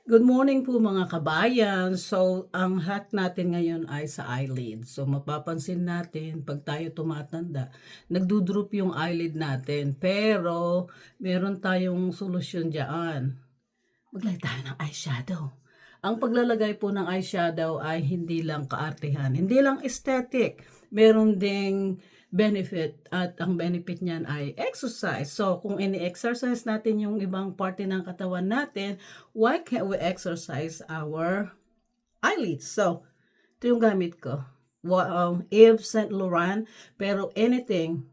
Good morning po mga kabayan. So, ang hack natin ngayon ay sa eyelid. So, mapapansin natin pag tayo tumatanda, nagdudrop yung eyelid natin. Pero, meron tayong solusyon diyan. Maglagay tayo ng eyeshadow. Ang paglalagay po ng eyeshadow ay hindi lang kaartehan, hindi lang aesthetic. Meron ding benefit at ang benefit niyan ay exercise. So, kung ini-exercise natin yung ibang parte ng katawan natin, why can't we exercise our eyelids? So, ito yung gamit ko. Yves Saint Laurent, pero anything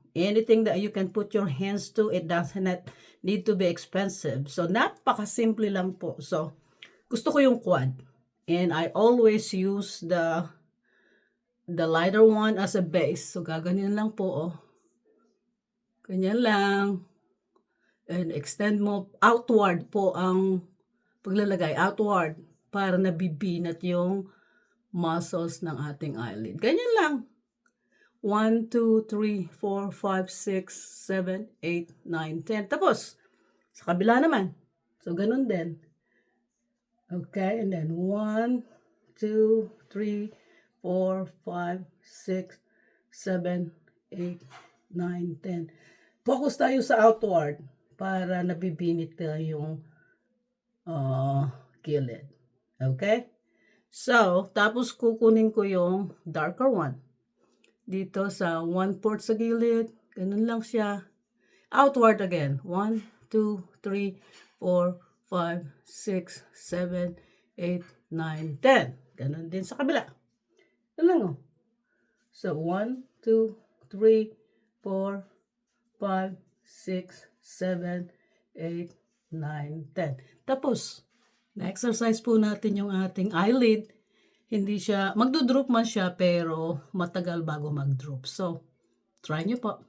that you can put your hands to, it does not need to be expensive. So, napakasimple lang po. So, gusto ko yung quad. And I always use the lighter one as a base. So, gaganyan lang po, oh. Ganyan lang. And extend mo outward po ang paglalagay. Outward. Para nabibinat yung muscles ng ating eyelid. Ganyan lang. 1, 2, 3, 4, 5, 6, 7, 8, 9, 10. Tapos, sa kabila naman. So, ganun din. Okay, and then 1, 2, 3, 4, 5, 6, 7, 8, 9, 10. Focus tayo sa outward para nabibinit na yung gilid. Okay? So, tapos kukunin ko yung darker one. Dito sa 1/4 sa gilid. Ganun lang siya. Outward again. 1, 2, 3, 4, 5, 6, 7, 8, 9, 10. Ganun din sa kabila. Yan lang, oh. So, 1, 2, 3, 4, 5, 6, 7, 8, 9, 10. Tapos, na-exercise po natin yung ating eyelid. Hindi siya, magdodrop man siya pero matagal bago mag-drop. So, try nyo po.